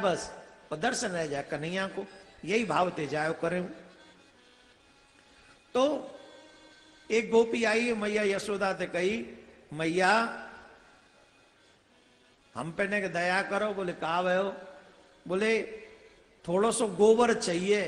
बस, और दर्शन रह जाए कन्हैया को, यही भाव ते जायो करे। तो एक गोपी आई, मैया यशोदा ते कही, मैया हम पे ने दया करो। बोले कहा भयो? बोले थोड़ो सो गोबर चाहिए,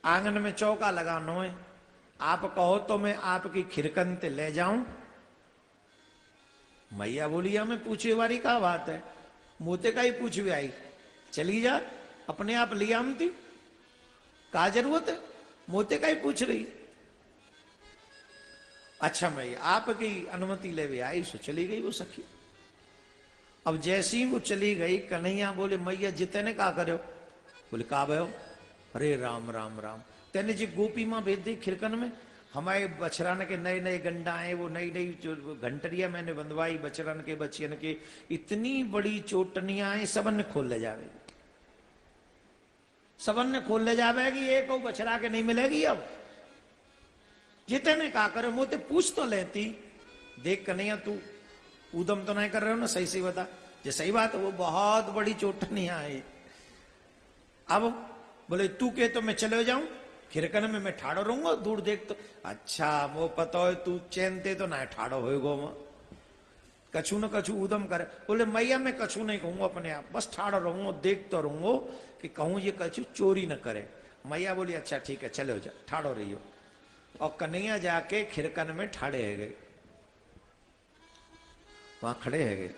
आंगन में चौका लगाना है, आप कहो तो मैं आपकी खिरकन ते ले जाऊं। मैया बोली हमें पूछे वाली क्या बात है, मोते का ही पूछ भी आई, चली जा, अपने आप लिया हम थी, का जरूरत है, मोते का ही पूछ रही। अच्छा मैया आपकी अनुमति ले भी आई, सो चली गई वो सखी। अब जैसी ही वो चली गई, कन्हैया बोले मैया जितने का करो? बोले का भयो? अरे राम राम राम, तेने जी गोपी माँ भेज दी खिरकन में, हमारे बछरन के नए नए गंडा है, वो नई नई जो घंटरिया मैंने बंधवाई बछरन के बचियन के, इतनी बड़ी चोटनियां हैं, सबन ने खोल ले जावे, सबन ने खोल ले जावेगी, एक और बछरा के नहीं मिलेगी। अब जितने का करे मोते पूछ तो लेती, देख कन्हैया तू उदम तो नहीं कर रहे हो ना, सही सही बता। जो सही बात है, वो बहुत बड़ी चोटनियां है। अब बोले तू के तो मैं चले जाऊं, खिरकन में मैं ठाड़ो रहूंगा, दूर देख तो। अच्छा वो पता हो तू चैनते तो ना ठाड़ो होएगो, कछु न कछु उदम करे। बोले मैया मैं कछु नहीं कहूंगा अपने आप, बस ठाड़ो रहूंगा, देख तो रहूंगो कि कहूं ये कछु चोरी न करे। मैया बोली अच्छा ठीक है चलो जा, ठाड़ो रहियो। और कन्हैया जाके खिरकन में ठाड़े है गए, वहां खड़े है गए।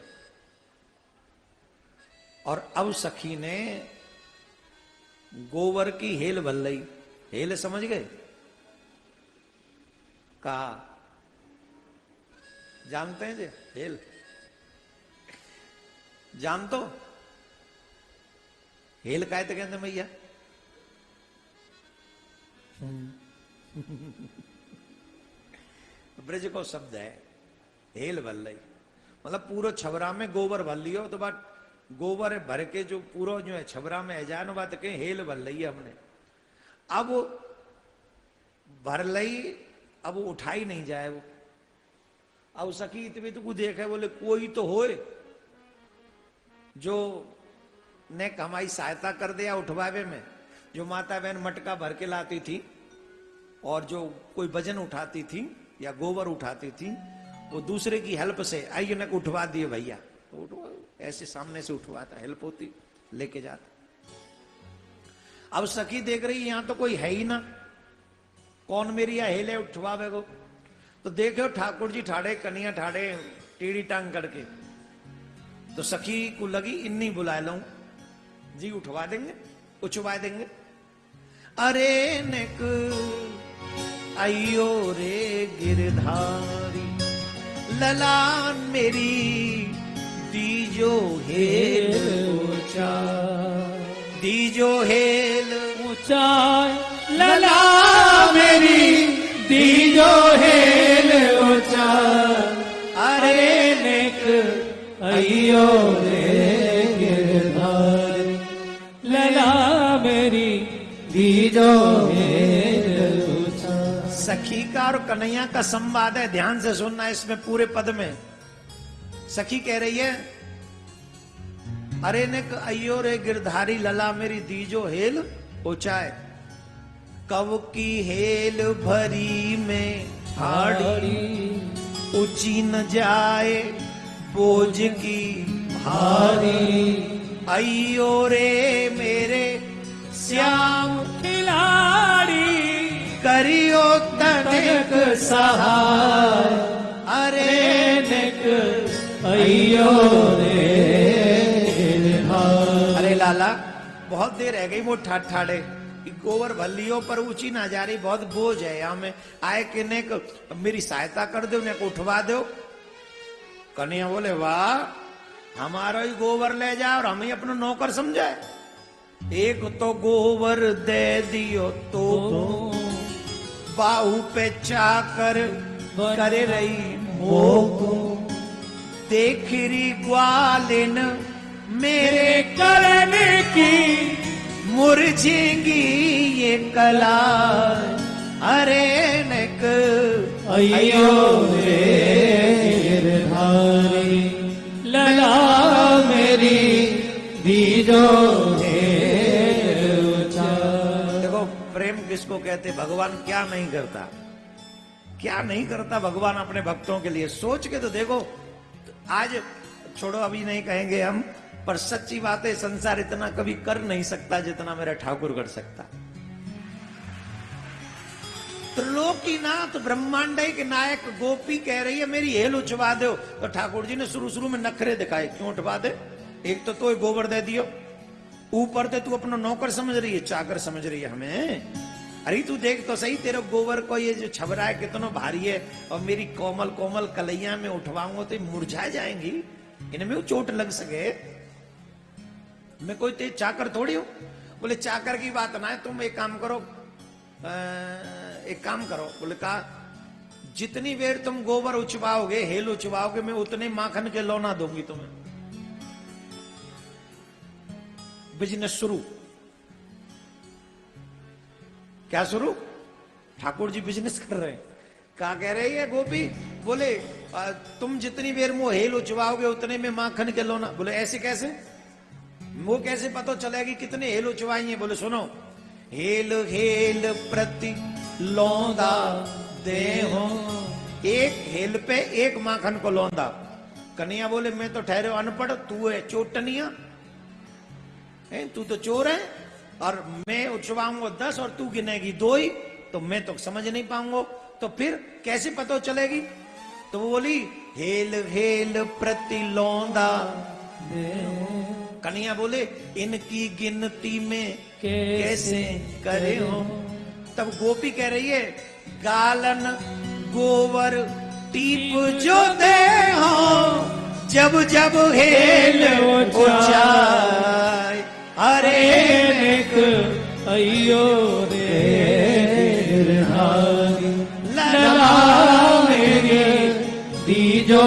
और अब सखी ने गोबर की हेल भल्लई, हेल समझ गए का? जानते हैं जी हेल? जान तो हेल का तो कहते भैया ब्रज को शब्द है हेल भल्लई, मतलब पूरा छबरा में गोबर भर लियो तो बात गोबर भर के जो पूरा जो है छबरा में है जाए ना बात कहीं हेल भर लई हमने। अब भर लई, अब उठाई नहीं जाए वो। अब सखी इतने तो कुछ देखे, बोले कोई तो होए जो ने हमारी सहायता कर दिया उठवावे में। जो माता बहन मटका भर के लाती थी और जो कोई वजन उठाती थी या गोबर उठाती थी, वो दूसरे की हेल्प से आइए ने उठवा दिए भैया, तो ऐसे सामने से उठवाता, हेल्प होती, लेके जाता। अब सखी देख रही यहां तो कोई है ही ना, कौन मेरी या हेले उठवावे को। तो देखो ठाकुर जी ठाड़े, कन्हैया ठाड़े टेढ़ी टांग करके। तो सखी को लगी इन्नी बुला लूं जी, उठवा देंगे, उछवा देंगे। अरे नेक आइयो रे गिरधारी, ललान मेरी दीजो हेल ऊंचा, दीजो हेल ऊंचा, लला मेरी दीजो हेल ऊंचा। अरे नेक अयो रे गिरधारी, लला मेरी दीजो हेल ऊंचा। सखी का और कन्हैया का संवाद है, ध्यान से सुनना इसमें पूरे पद में। सखी कह रही है अरे ने अयो रे गिरधारी, लला मेरी दीजो हेल ऊंचाए। कब की हेल भरी में हाड़ी, ऊंची न जाए बोझ की भारी। अयो रे मेरे श्याम खिलाड़ी, करियो तनिक सहाय। अरे नेक अयो रे गिरधारी। अरे लाला बहुत देर रह गई, वो ठाड़े गोबर भल्लियों पर ऊंची ना जा रही, बहुत बोझ है यहाँ में। आए कि ने मेरी सहायता कर दो, ने को उठवा दो। कन्हैया बोले वाह, हमारा ही गोबर ले जाए और हम ही अपना नौकर समझे। एक तो गोबर दे दियो तो बाहू पे चाकर करे रही मोको। देख री ग्वालिन मेरे कलन की मुरझेंगी ये कला। अरे नक अयो रे गिरधारी, लला मेरी दीजो देखो प्रेम किसको कहते, भगवान क्या नहीं करता, क्या नहीं करता भगवान अपने भक्तों के लिए। सोच के तो देखो, आज छोड़ो अभी नहीं कहेंगे हम, पर सच्ची बात है संसार इतना कभी कर नहीं सकता जितना मेरा ठाकुर कर सकता। त्रिलोकीनाथ ब्रह्मांड के नायक गोपी कह रही है मेरी हेल उठवा दो, तो ठाकुर जी ने शुरू में नखरे दिखाए, क्यों उठवा दे, एक तो गोबर दे दियो, ऊपर से तू अपना नौकर समझ रही है, चाकर समझ रही है हमें। अरे तू देख तो सही, तेरे गोबर को ये जो छबरा है कितना भारी है, और मेरी कोमल कोमल कलैया में उठवाऊंगा तो मुरझा जाएंगी, इनमें चोट लग सके। मैं कोई तेज चाकर थोड़ी हूं। बोले चाकर की बात ना है, तुम एक काम करो, एक काम करो। बोले कहा जितनी देर तुम गोबर उछवाओगे, हेल उछवाओगे, मैं उतने माखन के लौना दूंगी तुम्हें। बिजनेस शुरू। क्या शुरू? ठाकुर जी बिजनेस कर रहे हैं। क्या कह रही है गोपी? बोले तुम जितनी देर मुंह हेल उचवाओगे उतने में माखन के लोना। बोले ऐसे कैसे? वो कैसे पता चलेगी कितने हेल उचवाई है? बोले सुनो, हेल हेल प्रति लौंदा दे हो, एक हेल पे एक माखन को लौंदा। कन्हैया बोले मैं तो ठहरे अनपढ़, तू है चोटनिया, तू तो चोर है, और मैं उछवाऊंगा 10 और तू गिनेगी 2 ही, तो मैं तो समझ नहीं पाऊंगा, तो फिर कैसे पता चलेगी? तो वो बोली हेल हेल प्रति लौंदा। कन्हैया बोले इनकी गिनती में कैसे करे हो? तब गोपी कह रही है गालन गोवर टीप जो दे हो, जब जब हेल उचाय, अरे अयो रे लगावेंगे दीजो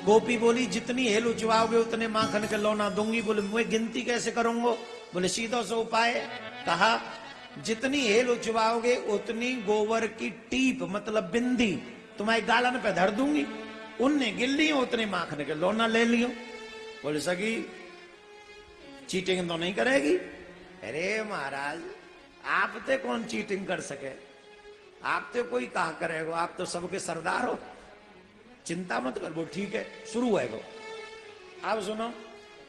गोपी बोली जितनी हेल उचवाओगे उतने माखन के लौना दूंगी। बोले मैं गिनती कैसे करूंगा? बोले सीधा सा उपाय। कहा जितनी हेल उचवाओगे उतनी गोबर की टीप मतलब बिंदी तुम्हारी गालन पे धर दूंगी, उनने गिन लियो उतने माखन के लौना ले लियो। बोले सगी चीटिंग तो नहीं करेगी? अरे महाराज आप तो कौन चीटिंग कर सके, आप तो कोई कहा करेगा, आप तो सबके सरदार हो, चिंता मत कर। वो ठीक है, शुरू है वो। अब सुनो,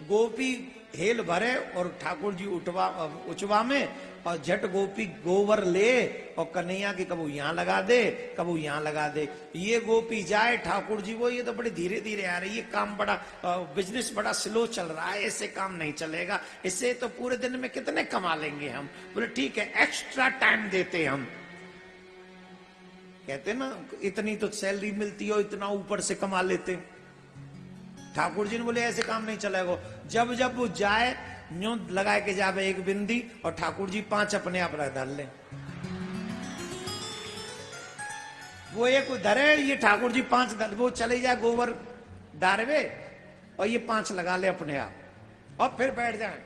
गोपी हेल भरे और ठाकुर जी उचवा में, और झट गोपी गोबर ले और कन्हैया की कबू यहां लगा दे, कबू यहां लगा दे। ये गोपी जाए, ठाकुर जी वो ये तो बड़े धीरे धीरे आ रही है, काम बड़ा बिजनेस बड़ा स्लो चल रहा है, ऐसे काम नहीं चलेगा, इससे तो पूरे दिन में कितने कमा लेंगे हम। बोले ठीक है, एक्स्ट्रा टाइम देते हम। कहते ना इतनी तो सैलरी मिलती हो, इतना ऊपर से कमा लेते। ठाकुर जी ने बोले ऐसे काम नहीं चलेगा। जब जब वो जाए न्यू लगा के जावे एक बिंदी, और ठाकुर जी 5 अपने आप धर ले। वो एक धरे, ये ठाकुर जी 5 धर, वो चले जाए गोबर डारवे और ये 5 लगा ले अपने आप, और फिर बैठ जाए।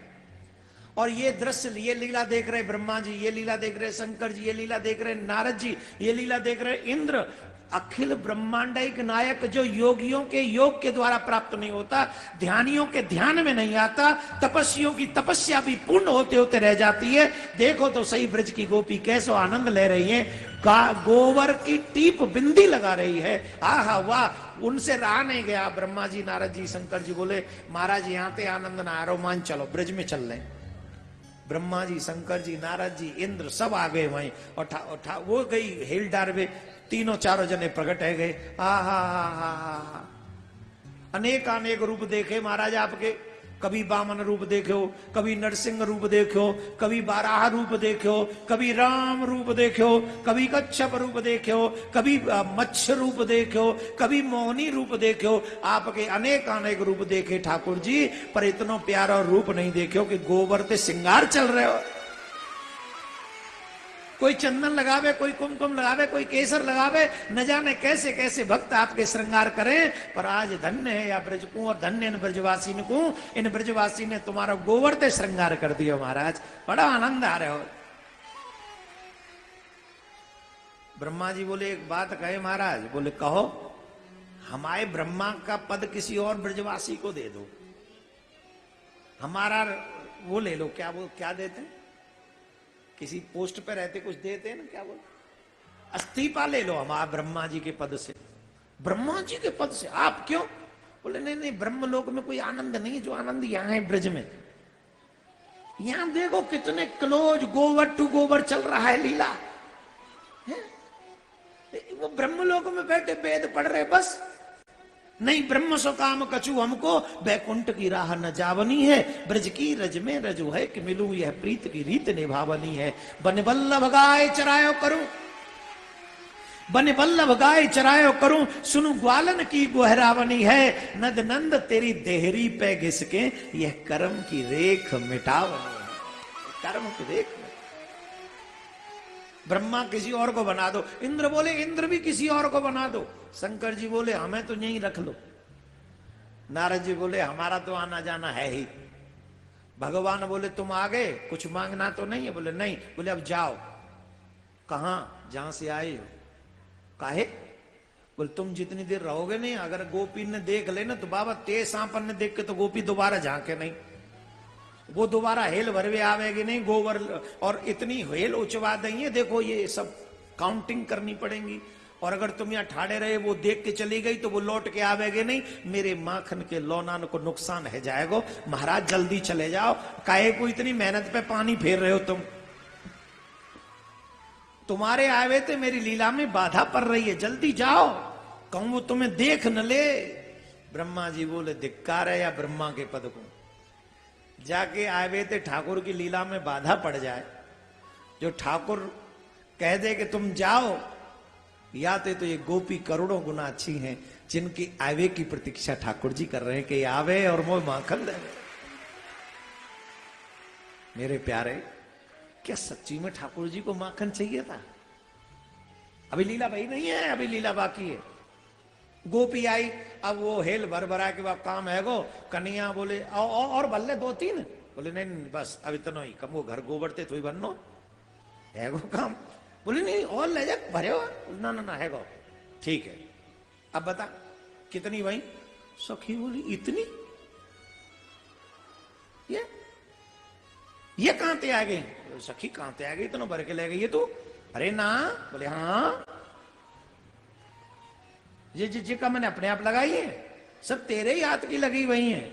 और ये दृश्य, ये लीला देख रहे ब्रह्मा जी, ये लीला देख रहे शंकर जी, ये लीला देख रहे नारद जी, ये लीला देख रहे इंद्र। अखिल ब्रह्मांडिक नायक जो योगियों के योग के द्वारा प्राप्त नहीं होता, ध्यानियों के ध्यान में नहीं आता, तपस्वियों की तपस्या भी पूर्ण होते होते रह जाती है। देखो तो सही ब्रज की गोपी कैसे आनंद ले रही है, गोबर की टीप बिंदी लगा रही है। आहा वाह, उनसे रहा नहीं गया। ब्रह्मा जी, नारद जी, शंकर जी बोले महाराज यहाँ पे आनंद ना आ रहा, मान चलो ब्रज में चल रहे। ब्रह्मा जी, शंकर जी, नारद जी, इंद्र सब आ गए वहीं, और वो गई हेल डारवे, तीनों चारों जने प्रकट है गए। हा अनेक अनेक रूप देखे महाराज आपके, कभी बामन रूप देखो, कभी नरसिंह रूप देखो, कभी बाराह रूप देखो, कभी राम रूप देखो, कभी कच्छप रूप देखो, कभी मत्स्य रूप देखो, कभी मोहनी रूप देखो। आपके अनेक अनेक रूप देखे ठाकुर जी, पर इतना प्यारा रूप नहीं देखो कि गोबर पे श्रृंगार चल रहे हो। कोई चंदन लगावे, कोई कुमकुम लगावे, कोई केसर लगावे, न जाने कैसे कैसे भक्त आपके श्रृंगार करें। पर आज धन्य है या ब्रज को, और धन्य इन ब्रजवासी को, इन ब्रजवासी ने तुम्हारा गोबर ते श्रृंगार कर दिया महाराज, बड़ा आनंद आ रहे हो। ब्रह्मा जी बोले एक बात कहे महाराज। बोले कहो। हमारे ब्रह्मा का पद किसी और ब्रजवासी को दे दो। हमारा वो ले लो, क्या वो क्या देते हैं, किसी पोस्ट पे रहते कुछ देते हैं ना, क्या बोल, अस्तीफा ले लो हमारा ब्रह्मा जी के पद से। ब्रह्मा जी के पद से आप क्यों? बोले नहीं नहीं, ब्रह्मलोक में कोई आनंद नहीं, जो आनंद यहाँ है ब्रज में। यहां देखो कितने क्लोज गोबर टू गोबर चल रहा है लीला है? वो ब्रह्मलोक में बैठे वेद पढ़ रहे बस। नहीं, ब्रह्म सो काम कछु हमको, बैकुंठ की राह न जावनी है, ब्रज की रज में रजू है कि मिलूं, यह प्रीत की रीत निभावनी है। बन बल्लभ गाय चरायो करूं, बन बल्लभ गाय चरायो करूं, सुनु ग्वालन की गुहरावनी है, नद नंद तेरी देहरी पे घिसके, यह कर्म की रेख मिटावनी है। कर्म की रेख। ब्रह्मा किसी और को बना दो, इंद्र बोले इंद्र भी किसी और को बना दो, शंकर जी बोले हमें तो यहीं रख लो, नारद जी बोले हमारा तो आना जाना है ही, भगवान बोले तुम आ गए, कुछ मांगना तो नहीं है? बोले नहीं। बोले अब जाओ। कहां? जहां से आए हो। काहे? बोले तुम जितनी देर रहोगे नहीं, अगर गोपी ने देख ले ना तो बाबा तेज सांपन ने देख के तो गोपी दोबारा झांके नहीं, वो दोबारा हेल भरवे आवेगी नहीं। गोबर और इतनी हेल उचवा देंगे, देखो ये सब काउंटिंग करनी पड़ेगी, और अगर तुम यहाँ ठाड़े रहे वो देख के चली गई तो वो लौट के आवेगे नहीं, मेरे माखन के लौनान को नुकसान है जाएगा। महाराज जल्दी चले जाओ, काहे को इतनी मेहनत पे पानी फेर रहे हो तुम? तुम्हारे आवे थे मेरी लीला में बाधा पड़ रही है, जल्दी जाओ, कहूं वो तुम्हें देख न ले। ब्रह्मा जी बोले धिक्कार है या ब्रह्मा के पद को, जाके आए थे ठाकुर की लीला में बाधा पड़ जाए, जो ठाकुर कह दे कि तुम जाओ, या तो ये गोपी करोड़ों गुना अच्छी हैं, जिनकी आवे की प्रतीक्षा ठाकुर जी कर रहे हैं कि आवे और मोह माखन दे। मेरे प्यारे, क्या सच्ची में ठाकुर जी को माखन चाहिए था? अभी लीला भाई नहीं है, अभी लीला बाकी है। गोपी आई, अब वो हेल भर भरा के बाद काम है गो। कन्हैया बोले और बल्ले 2-3। बोले नहीं, नहीं बस अब इतना ही कम, वो घर गोबरते तो ही बननो है गो काम। बोले नहीं और ले जा भरे हो, ना ना ना है गो, ठीक है। अब बता कितनी भाई? सखी बोली इतनी, ये कहां ते आ गई? सखी कहां ते आ गई, इतना भर के ले गई ये तू? अरे ना। बोले हाँ, ये जी का मैंने अपने आप लगाई है, सब तेरे ही हाथ की लगी हुई है।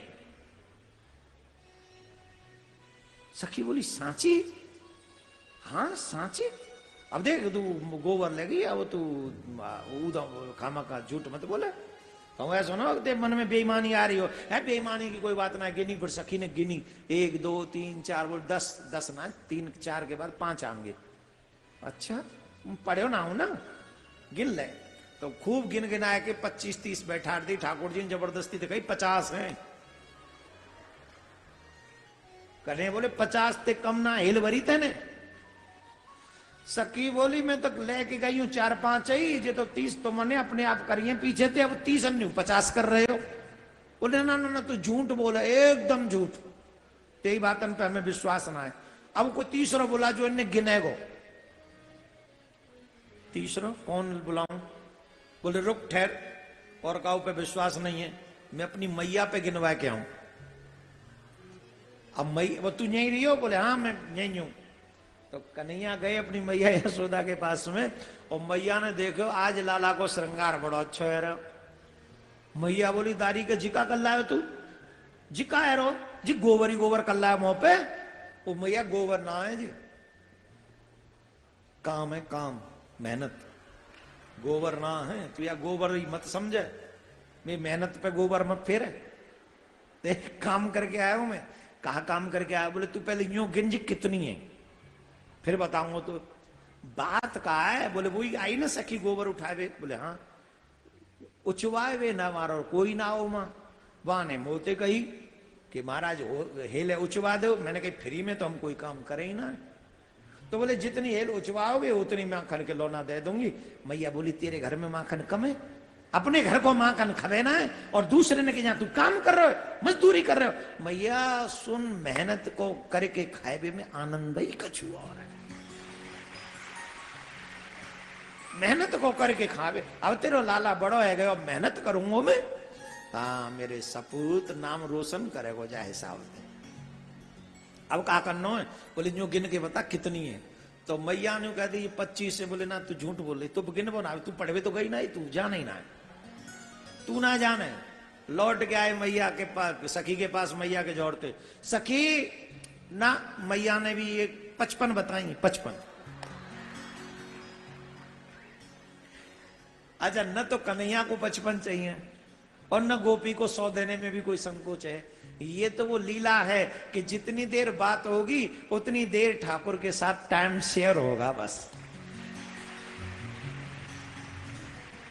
सखी बोली सांची? हाँ सांची। अब देख तू गोबर लगी, अब तू खामा का झूठ मत बोले। कहूँ ऐसा ना तेरे मन में बेईमानी आ रही हो। है बेईमानी की कोई बात ना, गिनी। फिर सखी ने गिनी, 1 2 3 4, बोल 10 ना, 3 4 के बाद 5 आएंगे। अच्छा पढ़े हो ना हो ना, गिन ले। तो खूब गिन गिनाया के 25-30 बैठा दी ठाकुर जी ने, जबरदस्ती तो कही 50 हैं। कन्हैया बोले 50 ते कम ना हिल भरी थे ने। सखी बोली मैं तो लेके गई हूं 4-5 ही, जे तो 30 तो मैंने अपने आप करिए पीछे थे, अब 30 हम नहीं 50 कर रहे हो। बोले ना ना ना तू झूठ बोला, एकदम झूठ, तेरी बातन पे हमें विश्वास ना है। अब कोई तीसरा बोला जो इन्हें गिनेगो। तीसरा कौन बुलाऊं? बोले रुक ठहर, और काऊ पे विश्वास नहीं है, मैं अपनी मैया पे गिनवा के आऊं। अब मैया, तू यहीं रही हो? बोले हाँ मैं यहीं हूं। तो कन्हैया गए अपनी मैया यशोदा के पास में, और मैया ने देखो आज लाला को श्रृंगार बड़ा अच्छा है रो। मैया बोली दारी के जिका कर लायो तू? जिका है रो जी, गोबर ही गोबर कर लाया मुंह पे। वो मैया गोबर ना है जी, काम है काम, मेहनत, गोबर ना है। तो या गोबर ही मत समझे, मैं मेहनत पे गोबर मत फेरे, देख काम करके आया हूं मैं। कहा काम करके आया? बोले तू पहले यूं गिन जी कितनी है, फिर बताऊंगा। तो बात कहा है? बोले वही आई ना सखी गोबर उठावे। बोले हाँ, उचवाए वे ना मारो कोई ना हो मां। वहां ने मोते कही कि महाराज हेल उचवा दो। मैंने कही फ्री में तो हम कोई काम करे ही ना। तो बोले जितनी हेल उचवाओगे उतनी माखन के लौना दे दूंगी। मैया बोली तेरे घर में माखन कम है, अपने घर को माखन खबेना है, और दूसरे ने कहा तू काम कर रहे हो, मजदूरी कर रहे हो। मैया सुन, मेहनत को करके खाए में आनंद ही कछु और है। मेहनत को करके खावे। अब तेरो लाला बड़ो है गयो, मेहनत करूंगा मैं। हाँ मेरे सपूत नाम रोशन करेगो जा हिसाब से। अब का करना है? बोले जो गिन के बता कितनी है। तो मैया ने कह दी 25 से। बोले ना तू झूठ बोले, तू गिन बना, तू पढ़वे तो गई ना, तू जान ही ना है, तू ना जाने। लौट के आए मैया के पास, सखी के पास मैया के जोड़ते, सखी ना मैया ने भी ये 55 बताई, 55। अच्छा, न तो कन्हैया को 55 चाहिए और न गोपी को 100 देने में भी कोई संकोच है। ये तो वो लीला है कि जितनी देर बात होगी उतनी देर ठाकुर के साथ टाइम शेयर होगा। बस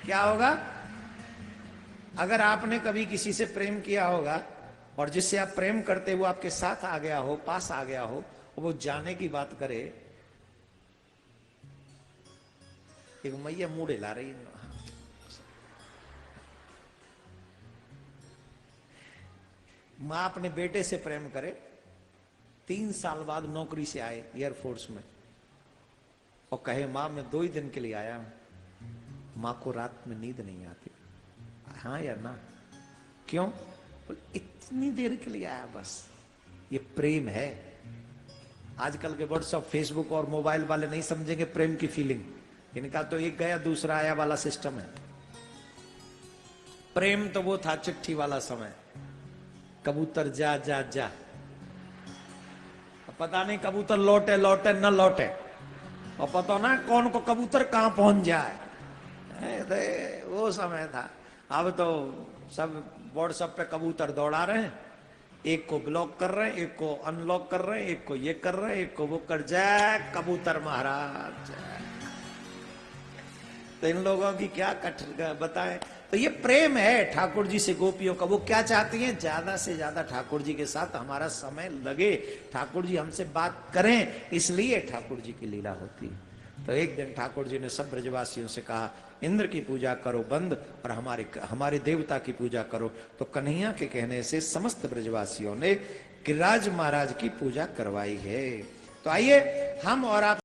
क्या होगा? अगर आपने कभी किसी से प्रेम किया होगा और जिससे आप प्रेम करते वो आपके साथ आ गया हो, पास आ गया हो, वो जाने की बात करे, एक मैया मुड़े ला रही है। मां अपने बेटे से प्रेम करे, 3 साल बाद नौकरी से आए एयरफोर्स में और कहे मां मैं 2 ही दिन के लिए आया हूं। मां को रात में नींद नहीं आती। हाँ या ना? क्यों? इतनी देर के लिए आया बस। ये प्रेम है। आजकल के व्हाट्सएप, फेसबुक और मोबाइल वाले नहीं समझेंगे प्रेम की फीलिंग। इनका तो एक गया दूसरा आया वाला सिस्टम है। प्रेम तो वो था चिट्ठी वाला समय, कबूतर जा जा जा, पता नहीं कबूतर लौटे लौटे न लौटे, और पता ना कौन को कबूतर कहां पहुंच जाए। वो समय था। अब तो सब व्हाट्सएप पे कबूतर दौड़ा रहे हैं, एक को ब्लॉक कर रहे हैं, एक को अनलॉक कर रहे हैं, एक को ये कर रहे हैं, एक को वो कर जाए कबूतर महाराज। तो इन लोगों की क्या कठ बताएं। तो ये प्रेम है ठाकुर जी से गोपियों का। वो क्या चाहती हैं? ज्यादा से ज्यादा ठाकुर जी के साथ हमारा समय लगे, ठाकुर जी हमसे बात करें, इसलिए ठाकुर जी की लीला होती है। तो एक दिन ठाकुर जी ने सब ब्रजवासियों से कहा इंद्र की पूजा करो बंद और हमारे देवता की पूजा करो। तो कन्हैया के कहने से समस्त ब्रजवासियों ने गिरिराज महाराज की पूजा करवाई है। तो आइए हम और आप